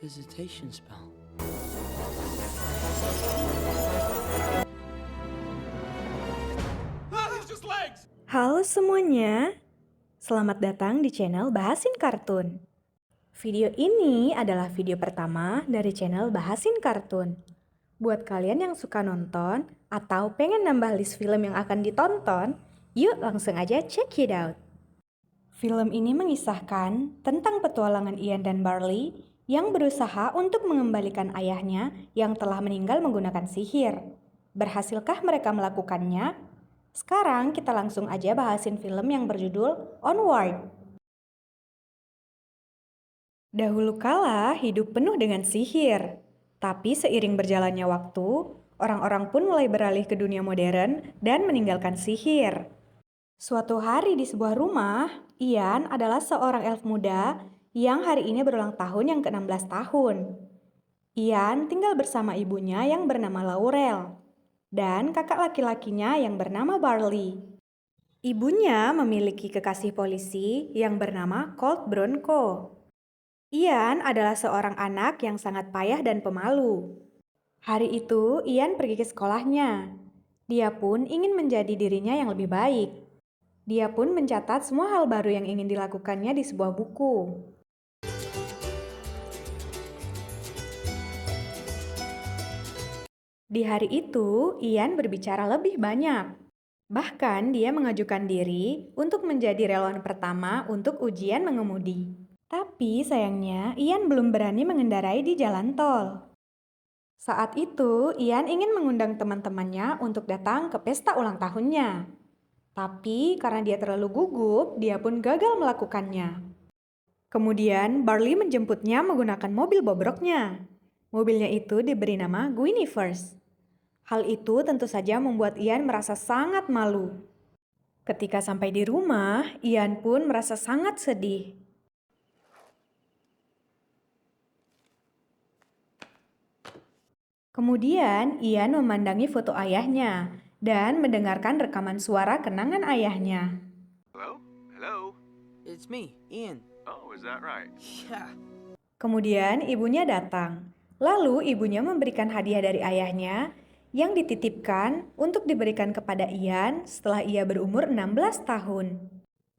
Visitation spell. Halo semuanya, selamat datang di channel Bahasin Kartun. Video ini adalah video pertama dari channel Bahasin Kartun. Buat kalian yang suka nonton atau pengen nambah list film yang akan ditonton, yuk langsung aja check it out. Film ini mengisahkan tentang petualangan Ian dan Barley yang berusaha untuk mengembalikan ayahnya yang telah meninggal menggunakan sihir. Berhasilkah mereka melakukannya? Sekarang kita langsung aja bahasin film yang berjudul Onward. Dahulu kala hidup penuh dengan sihir. Tapi seiring berjalannya waktu, orang-orang pun mulai beralih ke dunia modern dan meninggalkan sihir. Suatu hari di sebuah rumah, Ian adalah seorang elf muda yang hari ini berulang tahun yang ke-16 tahun. Ian tinggal bersama ibunya yang bernama Laurel dan kakak laki-lakinya yang bernama Barley. Ibunya memiliki kekasih polisi yang bernama Colt Bronco. Ian adalah seorang anak yang sangat payah dan pemalu. Hari itu, Ian pergi ke sekolahnya. Dia pun ingin menjadi dirinya yang lebih baik. Dia pun mencatat semua hal baru yang ingin dilakukannya di sebuah buku. Di hari itu, Ian berbicara lebih banyak. Bahkan dia mengajukan diri untuk menjadi relawan pertama untuk ujian mengemudi. Tapi sayangnya Ian belum berani mengendarai di jalan tol. Saat itu, Ian ingin mengundang teman-temannya untuk datang ke pesta ulang tahunnya. Tapi karena dia terlalu gugup, dia pun gagal melakukannya. Kemudian Barley menjemputnya menggunakan mobil bobroknya. Mobilnya itu diberi nama Guinevere. Hal itu tentu saja membuat Ian merasa sangat malu. Ketika sampai di rumah, Ian pun merasa sangat sedih. Kemudian Ian memandangi foto ayahnya dan mendengarkan rekaman suara kenangan ayahnya. Hello? Hello? It's me, Ian. Oh, is that right? Yeah. Kemudian ibunya datang. Lalu ibunya memberikan hadiah dari ayahnya yang dititipkan untuk diberikan kepada Ian setelah ia berumur 16 tahun.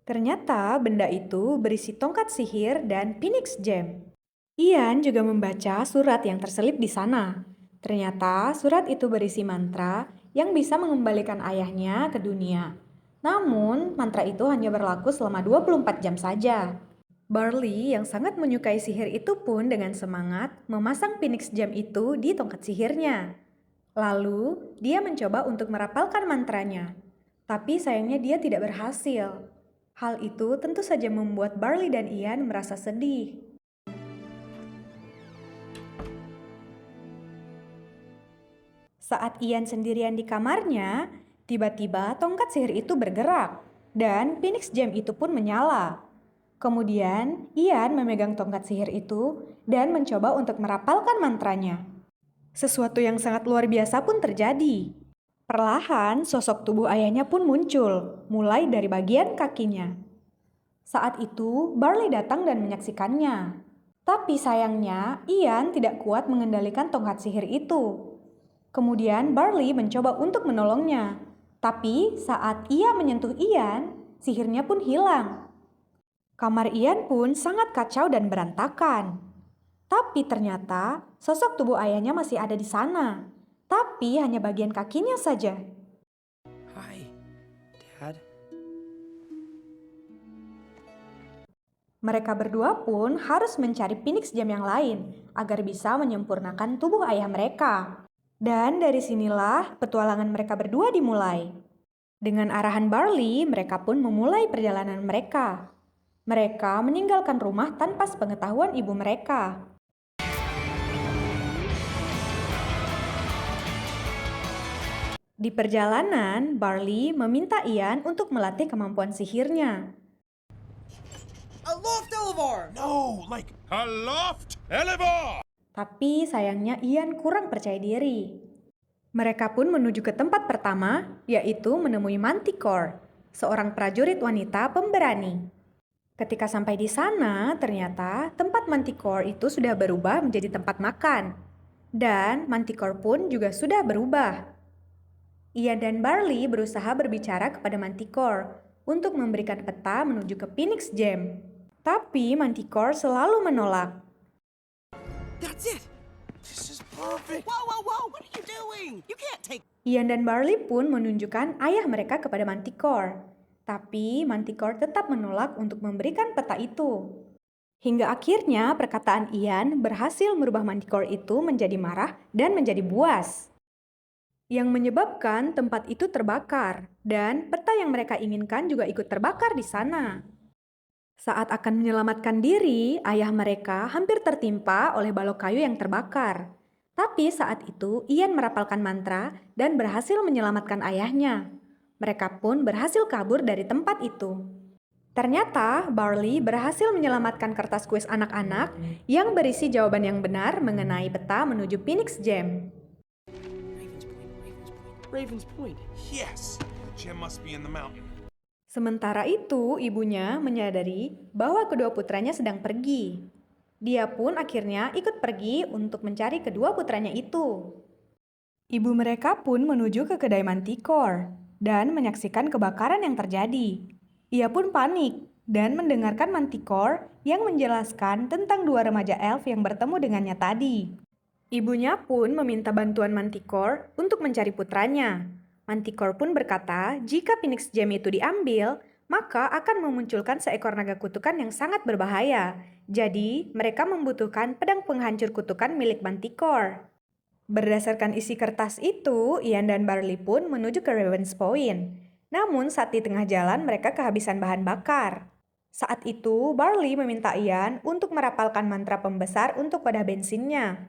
Ternyata benda itu berisi tongkat sihir dan Phoenix Gem. Ian juga membaca surat yang terselip di sana. Ternyata surat itu berisi mantra yang bisa mengembalikan ayahnya ke dunia. Namun, mantra itu hanya berlaku selama 24 jam saja. Barley yang sangat menyukai sihir itu pun dengan semangat memasang Phoenix Gem itu di tongkat sihirnya. Lalu, dia mencoba untuk merapalkan mantranya. Tapi sayangnya dia tidak berhasil. Hal itu tentu saja membuat Barley dan Ian merasa sedih. Saat Ian sendirian di kamarnya, tiba-tiba tongkat sihir itu bergerak dan Phoenix Gem itu pun menyala. Kemudian, Ian memegang tongkat sihir itu dan mencoba untuk merapalkan mantranya. Sesuatu yang sangat luar biasa pun terjadi. Perlahan, sosok tubuh ayahnya pun muncul, mulai dari bagian kakinya. Saat itu, Barley datang dan menyaksikannya. Tapi sayangnya, Ian tidak kuat mengendalikan tongkat sihir itu. Kemudian Barley mencoba untuk menolongnya. Tapi saat ia menyentuh Ian, sihirnya pun hilang. Kamar Ian pun sangat kacau dan berantakan. Tapi ternyata sosok tubuh ayahnya masih ada di sana. Tapi hanya bagian kakinya saja. Hi, Dad. Mereka berdua pun harus mencari Phoenix Gem yang lain agar bisa menyempurnakan tubuh ayah mereka. Dan dari sinilah petualangan mereka berdua dimulai. Dengan arahan Barley, mereka pun memulai perjalanan mereka. Mereka meninggalkan rumah tanpa sepengetahuan ibu mereka. Di perjalanan, Barley meminta Ian untuk melatih kemampuan sihirnya. Aloft, Elevar! No, like Aloft Elevar! Tapi sayangnya Ian kurang percaya diri. Mereka pun menuju ke tempat pertama, yaitu menemui Manticore, seorang prajurit wanita pemberani. Ketika sampai di sana, ternyata tempat Manticore itu sudah berubah menjadi tempat makan. Dan Manticore pun juga sudah berubah. Ian dan Barley berusaha berbicara kepada Manticore untuk memberikan peta menuju ke Phoenix Gem. Tapi Manticore selalu menolak. That's it. This is perfect. Whoa! What are you doing? You can't take. Ian dan Barley pun menunjukkan ayah mereka kepada Manticore. Tapi Manticore tetap menolak untuk memberikan peta itu. Hingga akhirnya perkataan Ian berhasil merubah Manticore itu menjadi marah dan menjadi buas. Yang menyebabkan tempat itu terbakar dan peta yang mereka inginkan juga ikut terbakar di sana. Saat akan menyelamatkan diri, ayah mereka hampir tertimpa oleh balok kayu yang terbakar. Tapi saat itu Ian merapalkan mantra dan berhasil menyelamatkan ayahnya. Mereka pun berhasil kabur dari tempat itu. Ternyata Barley berhasil menyelamatkan kertas kuis anak-anak yang berisi jawaban yang benar mengenai peta menuju Phoenix Gem. Raven's Point. Yes. The gem must be in the mountain. Sementara itu, ibunya menyadari bahwa kedua putranya sedang pergi. Dia pun akhirnya ikut pergi untuk mencari kedua putranya itu. Ibu mereka pun menuju ke kedai Manticore dan menyaksikan kebakaran yang terjadi. Ia pun panik dan mendengarkan Manticore yang menjelaskan tentang dua remaja elf yang bertemu dengannya tadi. Ibunya pun meminta bantuan Manticore untuk mencari putranya. Manticore pun berkata, jika Phoenix Gem itu diambil, maka akan memunculkan seekor naga kutukan yang sangat berbahaya. Jadi, mereka membutuhkan pedang penghancur kutukan milik Manticore. Berdasarkan isi kertas itu, Ian dan Barley pun menuju ke Raven's Point. Namun, saat di tengah jalan mereka kehabisan bahan bakar. Saat itu, Barley meminta Ian untuk merapalkan mantra pembesar untuk wadah bensinnya.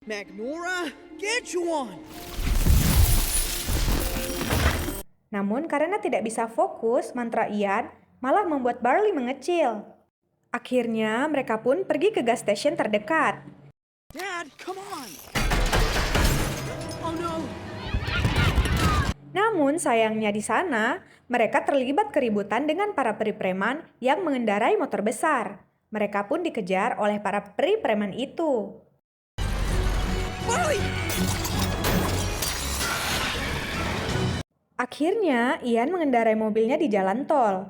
Magnora, get you on. Namun karena tidak bisa fokus, mantra Ian malah membuat Barley mengecil. Akhirnya mereka pun pergi ke gas station terdekat. Dad, come on. Oh no. Namun sayangnya di sana, mereka terlibat keributan dengan para peri preman yang mengendarai motor besar. Mereka pun dikejar oleh para peri preman itu. Barley! Akhirnya, Ian mengendarai mobilnya di jalan tol.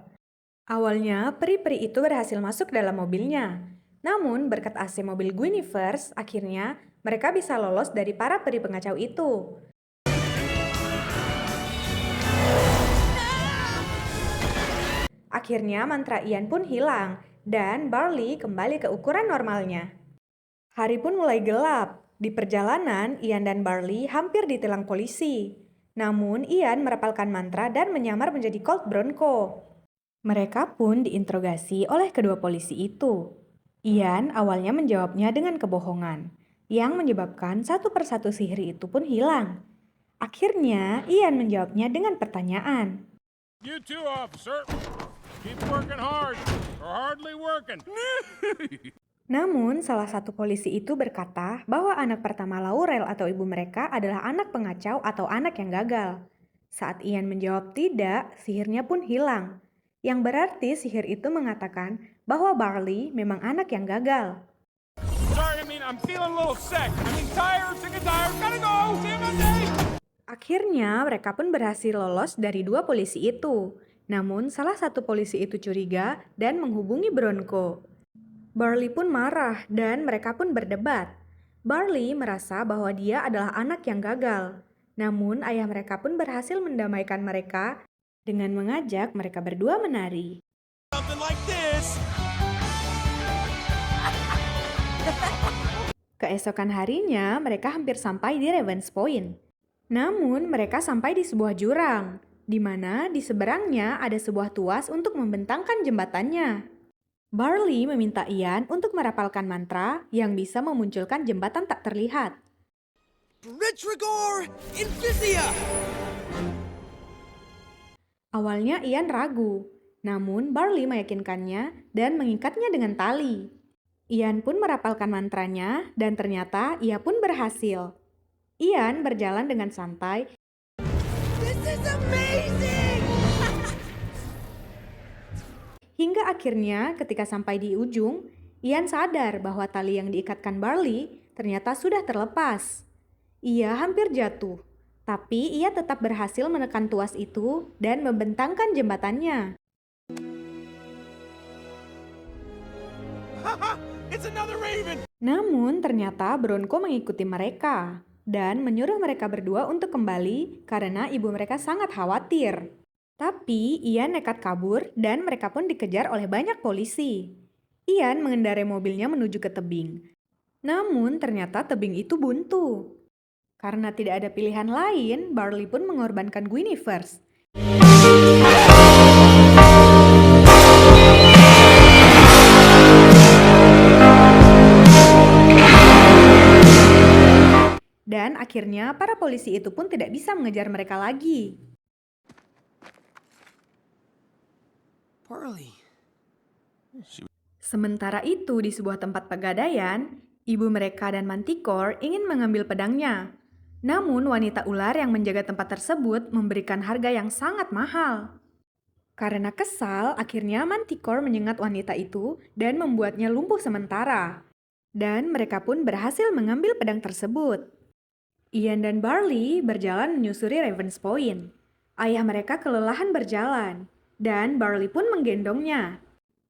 Awalnya, peri-peri itu berhasil masuk dalam mobilnya. Namun, berkat AC mobil Guinevere, akhirnya mereka bisa lolos dari para peri pengacau itu. Akhirnya, mantra Ian pun hilang, dan Barley kembali ke ukuran normalnya. Hari pun mulai gelap. Di perjalanan, Ian dan Barley hampir ditilang polisi. Namun, Ian merapalkan mantra dan menyamar menjadi Colt Bronco. Mereka pun diinterogasi oleh kedua polisi itu. Ian awalnya menjawabnya dengan kebohongan, yang menyebabkan satu persatu sihir itu pun hilang. Akhirnya, Ian menjawabnya dengan pertanyaan. You too, officer. Keep working hard. Or hardly working. Namun, salah satu polisi itu berkata bahwa anak pertama Laurel atau ibu mereka adalah anak pengacau atau anak yang gagal. Saat Ian menjawab tidak, sihirnya pun hilang. Yang berarti sihir itu mengatakan bahwa Barley memang anak yang gagal. Sorry, I'm feeling a little sick. Tired, sick and tired. Gotta go. See you Monday. Akhirnya, mereka pun berhasil lolos dari dua polisi itu. Namun, salah satu polisi itu curiga dan menghubungi Bronco. Barley pun marah dan mereka pun berdebat. Barley merasa bahwa dia adalah anak yang gagal. Namun ayah mereka pun berhasil mendamaikan mereka dengan mengajak mereka berdua menari. Something like this. Keesokan harinya mereka hampir sampai di Raven's Point. Namun mereka sampai di sebuah jurang, di mana di seberangnya ada sebuah tuas untuk membentangkan jembatannya. Barley meminta Ian untuk merapalkan mantra yang bisa memunculkan jembatan tak terlihat. Bridgerigor Invisia! Awalnya Ian ragu, namun Barley meyakinkannya dan mengikatnya dengan tali. Ian pun merapalkan mantranya dan ternyata ia pun berhasil. Ian berjalan dengan santai. This is amazing! Hingga akhirnya ketika sampai di ujung, Ian sadar bahwa tali yang diikatkan Barley ternyata sudah terlepas. Ia hampir jatuh, tapi ia tetap berhasil menekan tuas itu dan membentangkan jembatannya. It's another Raven! Namun ternyata Bronco mengikuti mereka dan menyuruh mereka berdua untuk kembali karena ibu mereka sangat khawatir. Tapi Ian nekat kabur dan mereka pun dikejar oleh banyak polisi. Ian mengendarai mobilnya menuju ke tebing. Namun ternyata tebing itu buntu. Karena tidak ada pilihan lain, Barley pun mengorbankan Guinevere. Dan akhirnya para polisi itu pun tidak bisa mengejar mereka lagi. Barley. Sementara itu di sebuah tempat pegadaian, ibu mereka dan Manticore ingin mengambil pedangnya. Namun wanita ular yang menjaga tempat tersebut memberikan harga yang sangat mahal. Karena kesal, akhirnya Manticore menyengat wanita itu dan membuatnya lumpuh sementara. Dan mereka pun berhasil mengambil pedang tersebut. Ian dan Barley berjalan menyusuri Raven's Point. Ayah mereka kelelahan berjalan, dan Barley pun menggendongnya.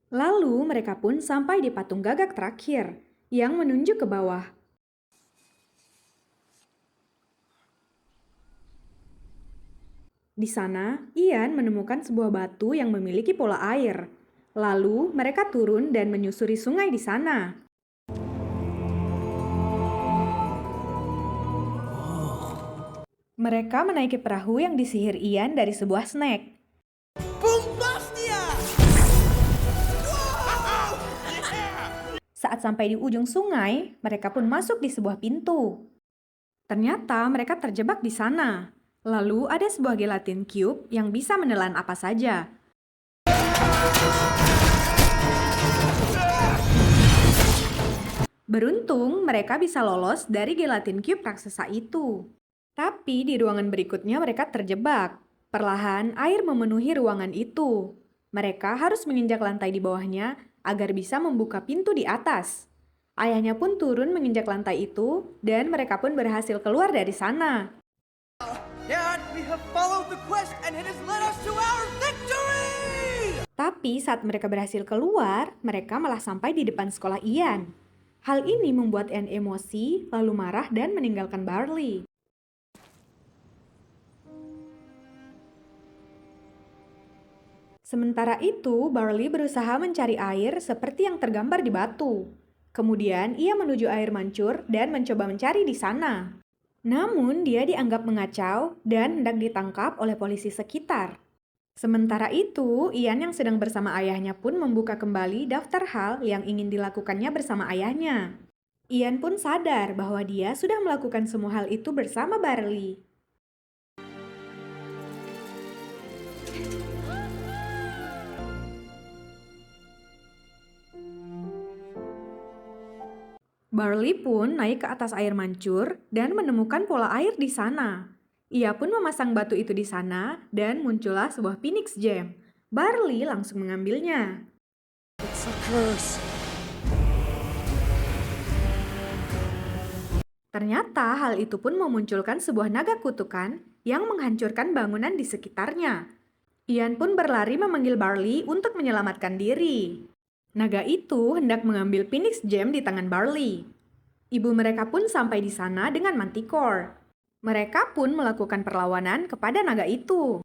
Lalu mereka pun sampai di patung gagak terakhir, yang menunjuk ke bawah. Di sana, Ian menemukan sebuah batu yang memiliki pola air. Lalu mereka turun dan menyusuri sungai di sana. Mereka menaiki perahu yang disihir Ian dari sebuah snack. Boombastia! Saat sampai di ujung sungai, mereka pun masuk di sebuah pintu. Ternyata mereka terjebak di sana. Lalu ada sebuah gelatin cube yang bisa menelan apa saja. Beruntung mereka bisa lolos dari gelatin cube raksasa itu. Tapi di ruangan berikutnya mereka terjebak. Perlahan air memenuhi ruangan itu. Mereka harus menginjak lantai di bawahnya agar bisa membuka pintu di atas. Ayahnya pun turun menginjak lantai itu dan mereka pun berhasil keluar dari sana. Dad, we have followed the quest and it has led us to our victory! Tapi saat mereka berhasil keluar, mereka malah sampai di depan sekolah Ian. Hal ini membuat Ian emosi, lalu marah dan meninggalkan Barley. Sementara itu, Barley berusaha mencari air seperti yang tergambar di batu. Kemudian ia menuju air mancur dan mencoba mencari di sana. Namun dia dianggap mengacau dan hendak ditangkap oleh polisi sekitar. Sementara itu, Ian yang sedang bersama ayahnya pun membuka kembali daftar hal yang ingin dilakukannya bersama ayahnya. Ian pun sadar bahwa dia sudah melakukan semua hal itu bersama Barley. Barley pun naik ke atas air mancur dan menemukan pola air di sana. Ia pun memasang batu itu di sana dan muncullah sebuah Phoenix Gem. Barley langsung mengambilnya. It's a curse. Ternyata hal itu pun memunculkan sebuah naga kutukan yang menghancurkan bangunan di sekitarnya. Ian pun berlari memanggil Barley untuk menyelamatkan diri. Naga itu hendak mengambil Phoenix Gem di tangan Barley. Ibu mereka pun sampai di sana dengan Manticore. Mereka pun melakukan perlawanan kepada naga itu.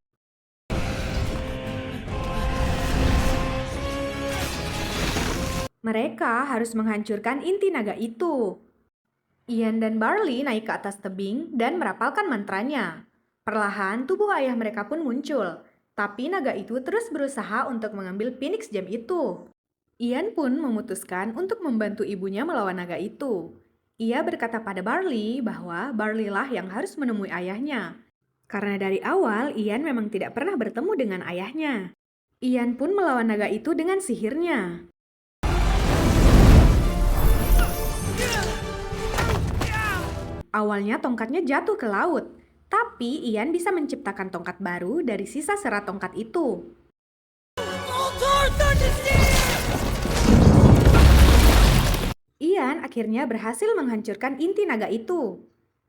Mereka harus menghancurkan inti naga itu. Ian dan Barley naik ke atas tebing dan merapalkan mantranya. Perlahan tubuh ayah mereka pun muncul. Tapi naga itu terus berusaha untuk mengambil Phoenix Gem itu. Ian pun memutuskan untuk membantu ibunya melawan naga itu. Ia berkata pada Barley bahwa Barley lah yang harus menemui ayahnya. Karena dari awal Ian memang tidak pernah bertemu dengan ayahnya. Ian pun melawan naga itu dengan sihirnya. Awalnya tongkatnya jatuh ke laut, tapi Ian bisa menciptakan tongkat baru dari sisa serat tongkat itu. Altar! Our Thundersteer! Ian akhirnya berhasil menghancurkan inti naga itu.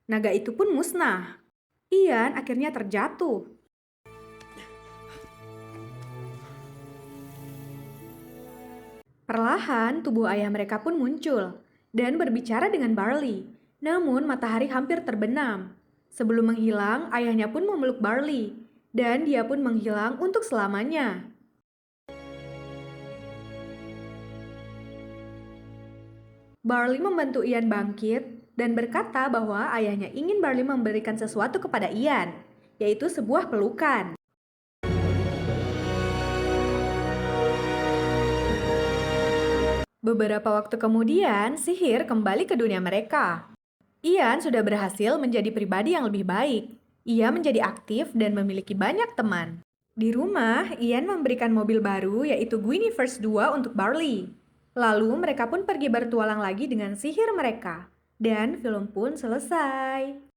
Naga itu pun musnah. Ian akhirnya terjatuh. Perlahan tubuh ayah mereka pun muncul dan berbicara dengan Barley. Namun matahari hampir terbenam. Sebelum menghilang, ayahnya pun memeluk Barley dan dia pun menghilang untuk selamanya. Barley membantu Ian bangkit dan berkata bahwa ayahnya ingin Barley memberikan sesuatu kepada Ian, yaitu sebuah pelukan. Beberapa waktu kemudian, sihir kembali ke dunia mereka. Ian sudah berhasil menjadi pribadi yang lebih baik. Ia menjadi aktif dan memiliki banyak teman. Di rumah, Ian memberikan mobil baru yaitu Guinevere 2 untuk Barley. Lalu mereka pun pergi bertualang lagi dengan sihir mereka. Dan film pun selesai.